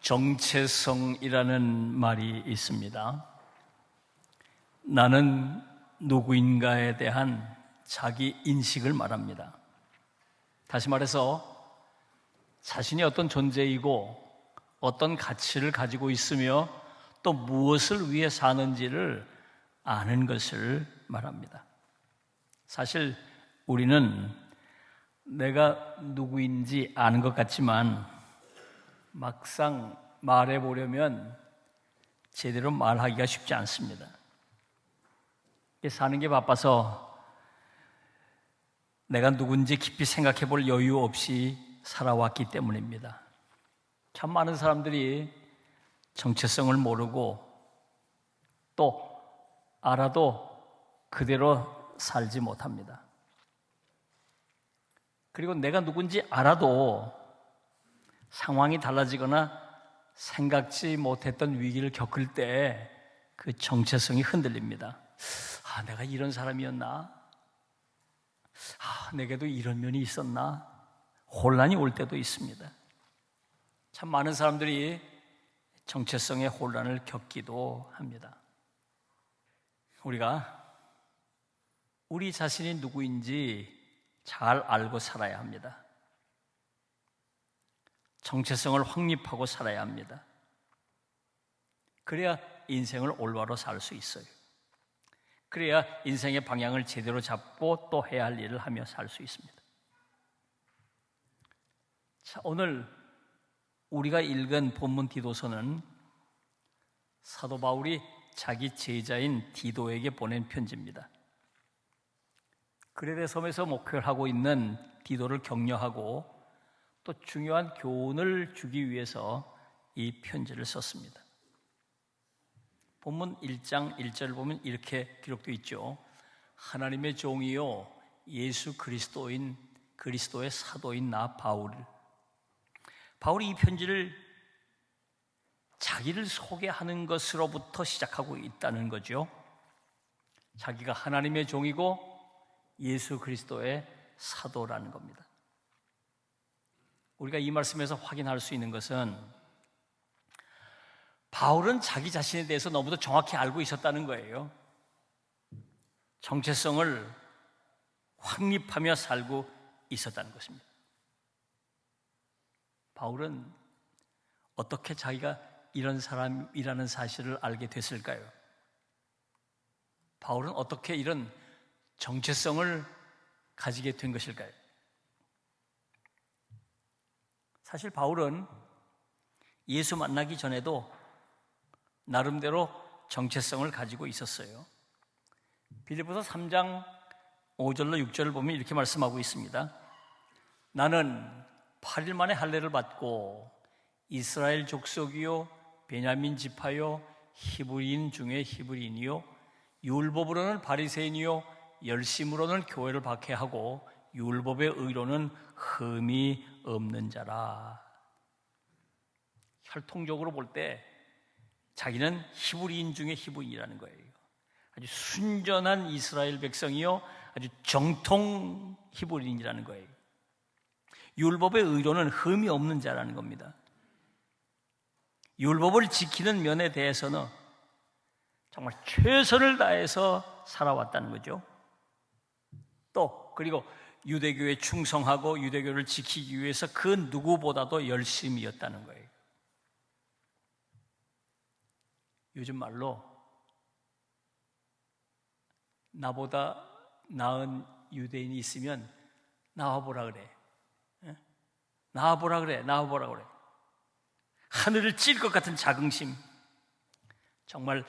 정체성이라는 말이 있습니다. 나는 누구인가에 대한 자기 인식을 말합니다. 다시 말해서 자신이 어떤 존재이고 어떤 가치를 가지고 있으며 또 무엇을 위해 사는지를 아는 것을 말합니다. 사실 우리는 내가 누구인지 아는 것 같지만 막상 말해보려면 제대로 말하기가 쉽지 않습니다. 사는 게 바빠서 내가 누군지 깊이 생각해 볼 여유 없이 살아왔기 때문입니다. 참 많은 사람들이 정체성을 모르고 또 알아도 그대로 살지 못합니다. 그리고 내가 누군지 알아도 상황이 달라지거나 생각지 못했던 위기를 겪을 때 그 정체성이 흔들립니다. 내가 이런 사람이었나? 내게도 이런 면이 있었나? 혼란이 올 때도 있습니다. 참 많은 사람들이 정체성의 혼란을 겪기도 합니다. 우리가 우리 자신이 누구인지 잘 알고 살아야 합니다. 정체성을 확립하고 살아야 합니다. 그래야 인생을 올바로 살 수 있어요. 그래야 인생의 방향을 제대로 잡고 또 해야 할 일을 하며 살 수 있습니다. 자, 오늘 우리가 읽은 본문 디도서는 사도 바울이 자기 제자인 디도에게 보낸 편지입니다. 그레데 섬에서 목회를 하고 있는 디도를 격려하고 또 중요한 교훈을 주기 위해서 이 편지를 썼습니다. 본문 1장 1절을 보면 이렇게 기록되어 있죠. 하나님의 종이요 예수 그리스도의 사도인 나 바울이 이 편지를 자기를 소개하는 것으로부터 시작하고 있다는 거죠. 자기가 하나님의 종이고 예수 그리스도의 사도라는 겁니다. 우리가 이 말씀에서 확인할 수 있는 것은 바울은 자기 자신에 대해서 너무도 정확히 알고 있었다는 거예요. 정체성을 확립하며 살고 있었다는 것입니다. 바울은 어떻게 자기가 이런 사람이라는 사실을 알게 됐을까요? 바울은 어떻게 이런 정체성을 가지게 된 것일까요? 사실 바울은 예수 만나기 전에도 나름대로 정체성을 가지고 있었어요. 빌립보서 3장 5절로 6절을 보면 이렇게 말씀하고 있습니다. 나는 8일 만에 할례를 받고 이스라엘 족속이요 베냐민 지파요 히브리인 중에 히브리인이요 율법으로는 바리새인이요 열심으로는 교회를 박해하고 율법의 의로는 흠이 없는 자라. 혈통적으로 볼 때 자기는 히브리인 중에 히브리인이라는 거예요. 아주 순전한 이스라엘 백성이요 아주 정통 히브리인이라는 거예요. 율법의 의로는 흠이 없는 자라는 겁니다. 율법을 지키는 면에 대해서는 정말 최선을 다해서 살아왔다는 거죠. 또 그리고 유대교에 충성하고 유대교를 지키기 위해서 그 누구보다도 열심이었다는 거예요. 요즘 말로 나보다 나은 유대인이 있으면 나와보라 그래. 나와보라 그래. 하늘을 찔 것 같은 자긍심, 정말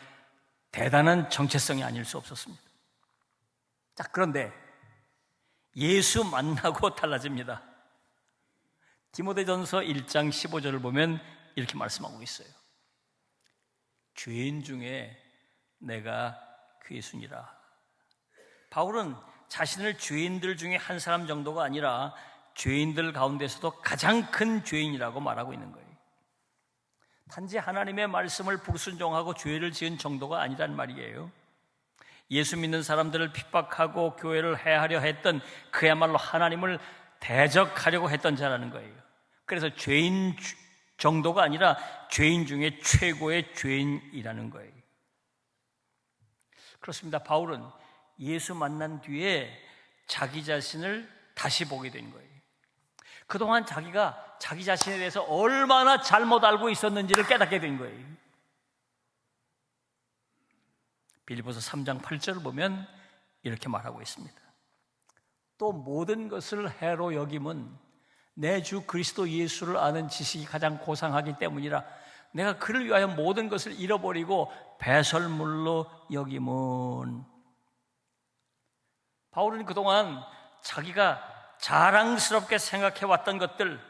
대단한 정체성이 아닐 수 없었습니다. 자, 그런데 예수 만나고 달라집니다. 디모데전서 1장 15절을 보면 이렇게 말씀하고 있어요. 죄인 중에 내가 괴순이라. 바울은 자신을 죄인들 중에 한 사람 정도가 아니라 죄인들 가운데서도 가장 큰 죄인이라고 말하고 있는 거예요. 단지 하나님의 말씀을 불순종하고 죄를 지은 정도가 아니란 말이에요. 예수 믿는 사람들을 핍박하고 교회를 해하려 했던 그야말로 하나님을 대적하려고 했던 자라는 거예요. 그래서 죄인 정도가 아니라 죄인 중에 최고의 죄인이라는 거예요. 그렇습니다. 바울은 예수 만난 뒤에 자기 자신을 다시 보게 된 거예요. 그동안 자기가 자기 자신에 대해서 얼마나 잘못 알고 있었는지를 깨닫게 된 거예요. 빌립보서 3장 8절을 보면 이렇게 말하고 있습니다. 또 모든 것을 해로 여김은 내 주 그리스도 예수를 아는 지식이 가장 고상하기 때문이라. 내가 그를 위하여 모든 것을 잃어버리고 배설물로 여김은. 바울은 그동안 자기가 자랑스럽게 생각해왔던 것들,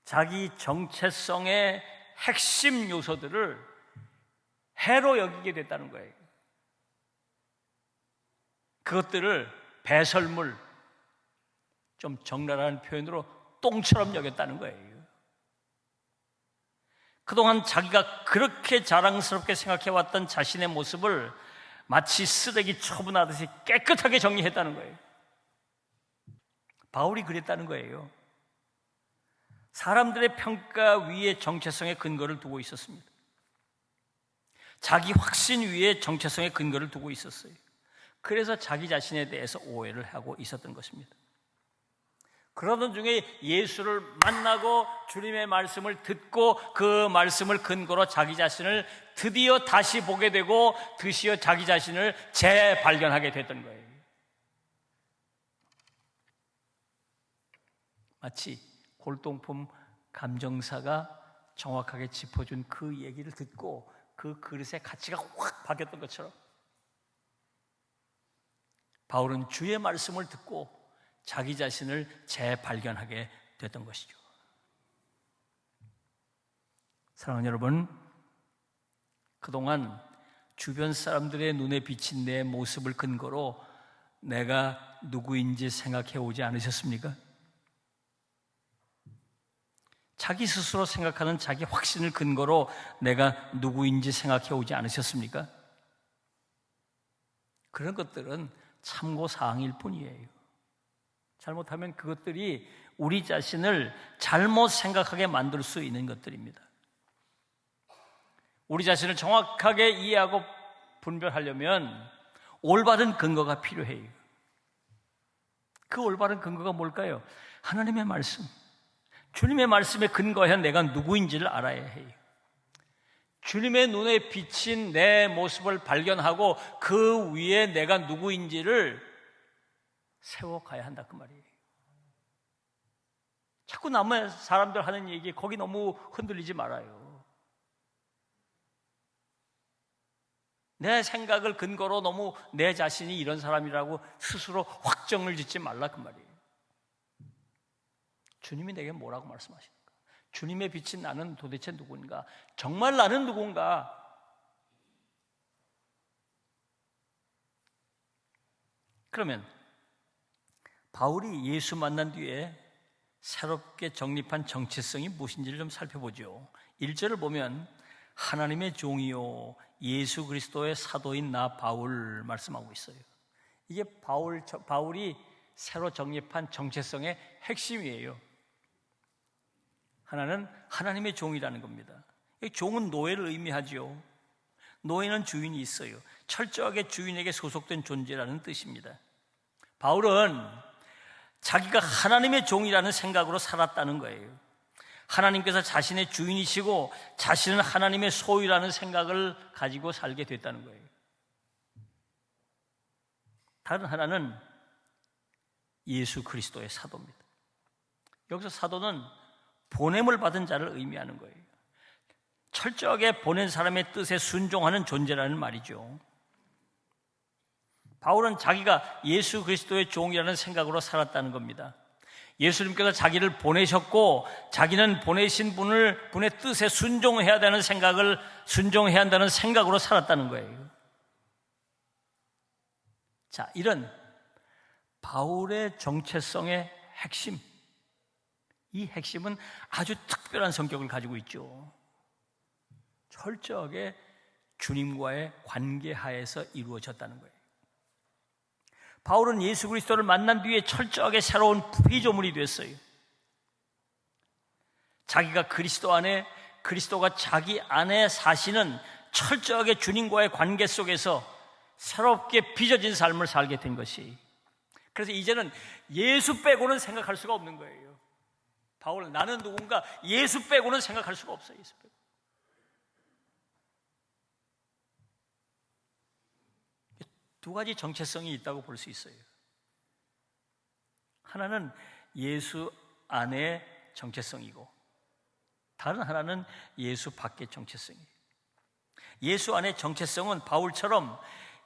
자기 정체성의 핵심 요소들을 해로 여기게 됐다는 거예요. 그것들을 배설물, 좀 적나라한 표현으로 똥처럼 여겼다는 거예요. 그동안 자기가 그렇게 자랑스럽게 생각해왔던 자신의 모습을 마치 쓰레기 처분하듯이 깨끗하게 정리했다는 거예요. 바울이 그랬다는 거예요. 사람들의 평가 위에 정체성의 근거를 두고 있었습니다. 자기 확신 위에 정체성의 근거를 두고 있었어요. 그래서 자기 자신에 대해서 오해를 하고 있었던 것입니다. 그러던 중에 예수를 만나고 주님의 말씀을 듣고 그 말씀을 근거로 자기 자신을 드디어 다시 보게 되고 드디어 자기 자신을 재발견하게 됐던 거예요. 마치 골동품 감정사가 정확하게 짚어준 그 얘기를 듣고 그 그릇의 가치가 확 바뀌었던 것처럼 바울은 주의 말씀을 듣고 자기 자신을 재발견하게 됐던 것이죠. 사랑하는 여러분, 그동안 주변 사람들의 눈에 비친 내 모습을 근거로 내가 누구인지 생각해 오지 않으셨습니까? 자기 스스로 생각하는 자기 확신을 근거로 내가 누구인지 생각해 오지 않으셨습니까? 그런 것들은 참고사항일 뿐이에요. 잘못하면 그것들이 우리 자신을 잘못 생각하게 만들 수 있는 것들입니다. 우리 자신을 정확하게 이해하고 분별하려면 올바른 근거가 필요해요. 그 올바른 근거가 뭘까요? 하나님의 말씀, 주님의 말씀에 근거해야 내가 누구인지를 알아야 해요. 주님의 눈에 비친 내 모습을 발견하고 그 위에 내가 누구인지를 세워가야 한다 그 말이에요. 자꾸 남의 사람들 하는 얘기에 거기 너무 흔들리지 말아요. 내 생각을 근거로 너무 내 자신이 이런 사람이라고 스스로 확정을 짓지 말라 그 말이에요. 주님이 내게 뭐라고 말씀하십니까? 주님의 빛인 나는 도대체 누군가? 정말 나는 누군가? 그러면 바울이 예수 만난 뒤에 새롭게 정립한 정체성이 무엇인지를 좀 살펴보죠. 1절을 보면 하나님의 종이요 예수 그리스도의 사도인 나 바울 말씀하고 있어요. 이게 바울이 새로 정립한 정체성의 핵심이에요. 하나는 하나님의 종이라는 겁니다. 종은 노예를 의미하죠. 노예는 주인이 있어요. 철저하게 주인에게 소속된 존재라는 뜻입니다. 바울은 자기가 하나님의 종이라는 생각으로 살았다는 거예요. 하나님께서 자신의 주인이시고 자신은 하나님의 소유라는 생각을 가지고 살게 됐다는 거예요. 다른 하나는 예수 그리스도의 사도입니다. 여기서 사도는 보냄을 받은 자를 의미하는 거예요. 철저하게 보낸 사람의 뜻에 순종하는 존재라는 말이죠. 바울은 자기가 예수 그리스도의 종이라는 생각으로 살았다는 겁니다. 예수님께서 자기를 보내셨고 자기는 보내신 분의 뜻에 순종해야 한다는 생각으로 살았다는 거예요. 자, 이런 바울의 정체성의 핵심, 이 핵심은 아주 특별한 성격을 가지고 있죠. 철저하게 주님과의 관계 하에서 이루어졌다는 거예요. 바울은 예수 그리스도를 만난 뒤에 철저하게 새로운 피조물이 됐어요. 자기가 그리스도 안에, 그리스도가 자기 안에 사시는 철저하게 주님과의 관계 속에서 새롭게 빚어진 삶을 살게 된 것이, 그래서 이제는 예수 빼고는 생각할 수가 없는 거예요. 바울은 나는 누군가 예수 빼고는 생각할 수가 없어요. 예수 빼고. 두 가지 정체성이 있다고 볼 수 있어요. 하나는 예수 안의 정체성이고 다른 하나는 예수 밖의 정체성이에요. 예수 안의 정체성은 바울처럼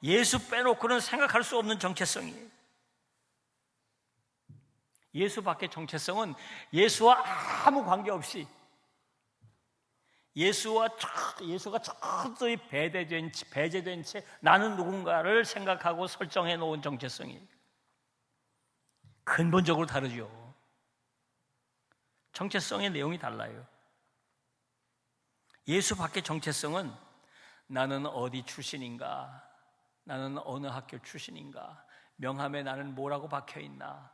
예수 빼놓고는 생각할 수 없는 정체성이에요. 예수 밖의 정체성은 예수와 아무 관계없이 예수가 철저히 배제된 채 나는 누군가를 생각하고 설정해 놓은 정체성이에요. 근본적으로 다르죠. 정체성의 내용이 달라요. 예수 밖의 정체성은 나는 어디 출신인가, 나는 어느 학교 출신인가, 명함에 나는 뭐라고 박혀있나,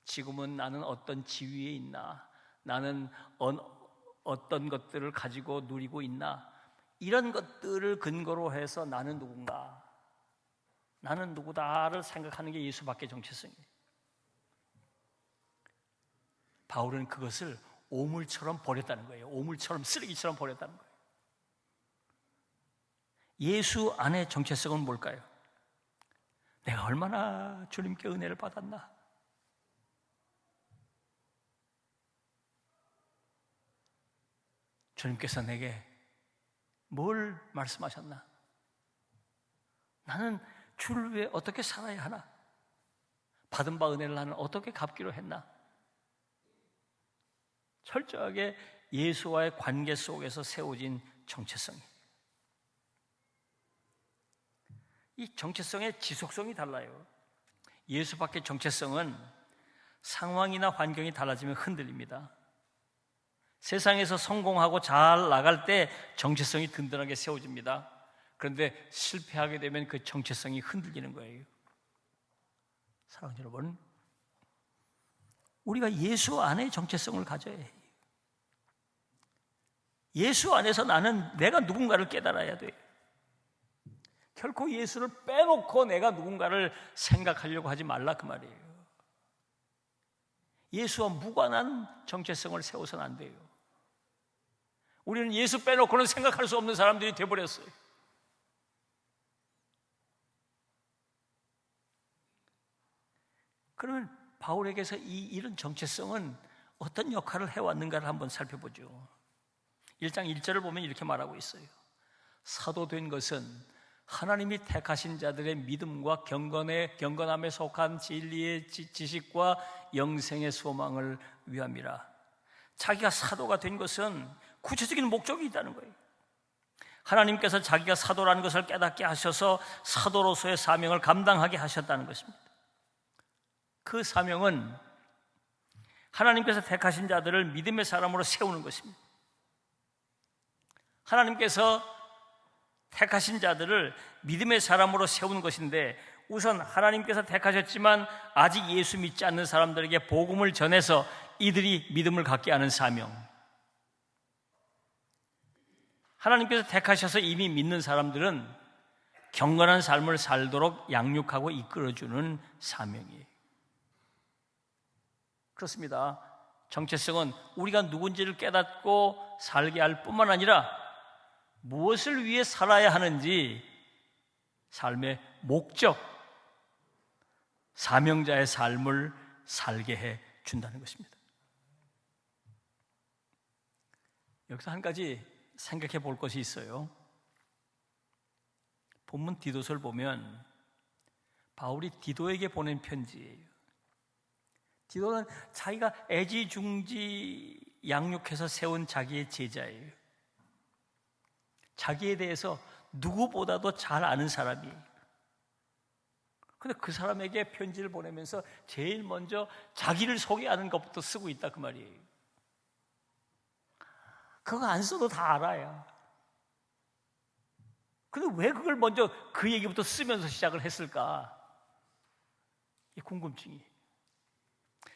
지금은 나는 어떤 지위에 있나, 나는 어떤 것들을 가지고 누리고 있나, 이런 것들을 근거로 해서 나는 누군가, 나는 누구다를 생각하는 게 예수 밖의 정체성이에요. 바울은 그것을 오물처럼 버렸다는 거예요. 오물처럼, 쓰레기처럼 버렸다는 거예요. 예수 안의 정체성은 뭘까요? 내가 얼마나 주님께 은혜를 받았나, 주님께서 내게 뭘 말씀하셨나, 나는 주를 위해 어떻게 살아야 하나, 받은 바 은혜를 나는 어떻게 갚기로 했나. 철저하게 예수와의 관계 속에서 세워진 정체성이, 이 정체성의 지속성이 달라요. 예수 밖의 정체성은 상황이나 환경이 달라지면 흔들립니다. 세상에서 성공하고 잘 나갈 때 정체성이 든든하게 세워집니다. 그런데 실패하게 되면 그 정체성이 흔들리는 거예요. 사랑하는 여러분, 우리가 예수 안에 정체성을 가져야 해요. 예수 안에서 나는 내가 누군가를 깨달아야 돼요. 결코 예수를 빼놓고 내가 누군가를 생각하려고 하지 말라, 그 말이에요. 예수와 무관한 정체성을 세워서는 안 돼요. 우리는 예수 빼놓고는 생각할 수 없는 사람들이 되어버렸어요. 그러면 바울에게서 이런 정체성은 어떤 역할을 해왔는가를 한번 살펴보죠. 1장 1절을 보면 이렇게 말하고 있어요. 사도된 것은 하나님이 택하신 자들의 믿음과 경건함에 속한 진리의 지식과 영생의 소망을 위함이라. 자기가 사도가 된 것은 구체적인 목적이 있다는 거예요. 하나님께서 자기가 사도라는 것을 깨닫게 하셔서 사도로서의 사명을 감당하게 하셨다는 것입니다. 그 사명은 하나님께서 택하신 자들을 믿음의 사람으로 세우는 것입니다. 하나님께서 택하신 자들을 믿음의 사람으로 세우는 것인데, 우선 하나님께서 택하셨지만 아직 예수 믿지 않는 사람들에게 복음을 전해서 이들이 믿음을 갖게 하는 사명, 하나님께서 택하셔서 이미 믿는 사람들은 경건한 삶을 살도록 양육하고 이끌어주는 사명이에요. 그렇습니다. 정체성은 우리가 누군지를 깨닫고 살게 할 뿐만 아니라 무엇을 위해 살아야 하는지 삶의 목적, 사명자의 삶을 살게 해 준다는 것입니다. 여기서 한 가지 생각해 볼 것이 있어요. 본문 디도서를 보면 바울이 디도에게 보낸 편지예요. 디도는 자기가 애지중지 양육해서 세운 자기의 제자예요. 자기에 대해서 누구보다도 잘 아는 사람이에요. 그런데 그 사람에게 편지를 보내면서 제일 먼저 자기를 소개하는 것부터 쓰고 있다, 그 말이에요. 그거 안 써도 다 알아요. 근데 왜 그걸 먼저 그 얘기부터 쓰면서 시작을 했을까? 이 궁금증이.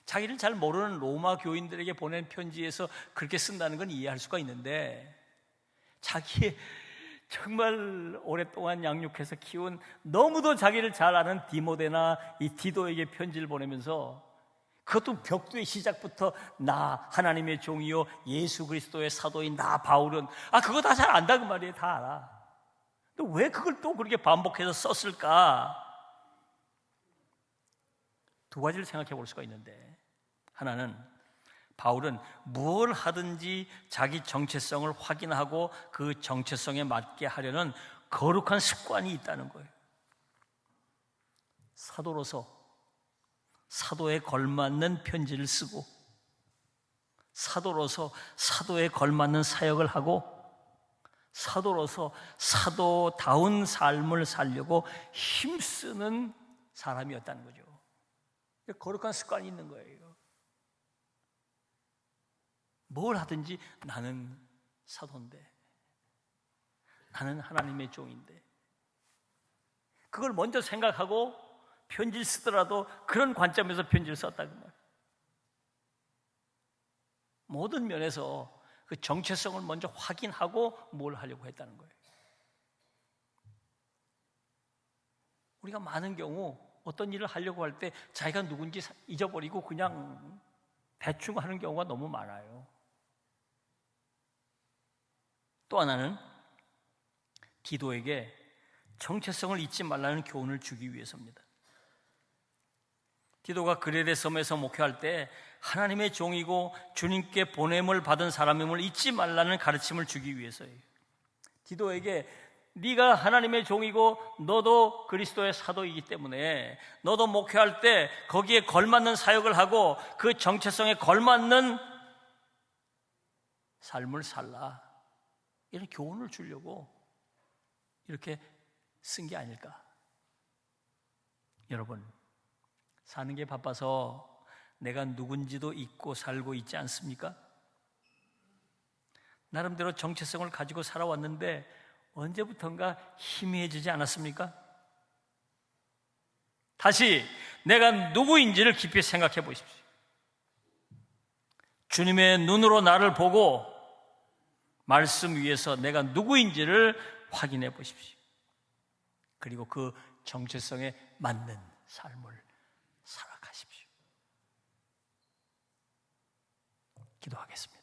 자기를 잘 모르는 로마 교인들에게 보낸 편지에서 그렇게 쓴다는 건 이해할 수가 있는데, 자기의 정말 오랫동안 양육해서 키운 너무도 자기를 잘 아는 디모데나 이 디도에게 편지를 보내면서, 그것도 벽두의 시작부터 나 하나님의 종이요 예수 그리스도의 사도인 나 바울은 그거 다 잘 안다 그 말이에요. 다 알아. 근데 왜 그걸 또 그렇게 반복해서 썼을까? 두 가지를 생각해 볼 수가 있는데, 하나는 바울은 무엇을 하든지 자기 정체성을 확인하고 그 정체성에 맞게 하려는 거룩한 습관이 있다는 거예요. 사도로서 사도에 걸맞는 편지를 쓰고, 사도로서 사도에 걸맞는 사역을 하고, 사도로서 사도다운 삶을 살려고 힘쓰는 사람이었다는 거죠. 거룩한 습관이 있는 거예요. 뭘 하든지 나는 사도인데, 나는 하나님의 종인데, 그걸 먼저 생각하고 편지를 쓰더라도 그런 관점에서 편지를 썼다 그 말. 모든 면에서 그 정체성을 먼저 확인하고 뭘 하려고 했다는 거예요. 우리가 많은 경우 어떤 일을 하려고 할 때 자기가 누군지 잊어버리고 그냥 대충 하는 경우가 너무 많아요. 또 하나는 디도에게 정체성을 잊지 말라는 교훈을 주기 위해서입니다. 디도가 그레데 섬에서 목회할 때 하나님의 종이고 주님께 보냄을 받은 사람임을 잊지 말라는 가르침을 주기 위해서예요. 디도에게 네가 하나님의 종이고 너도 그리스도의 사도이기 때문에 너도 목회할 때 거기에 걸맞는 사역을 하고 그 정체성에 걸맞는 삶을 살라, 이런 교훈을 주려고 이렇게 쓴 게 아닐까. 여러분, 사는 게 바빠서 내가 누군지도 잊고 살고 있지 않습니까? 나름대로 정체성을 가지고 살아왔는데 언제부턴가 희미해지지 않았습니까? 다시 내가 누구인지를 깊이 생각해 보십시오. 주님의 눈으로 나를 보고 말씀 위에서 내가 누구인지를 확인해 보십시오. 그리고 그 정체성에 맞는 삶을 살아가십시오. 기도하겠습니다.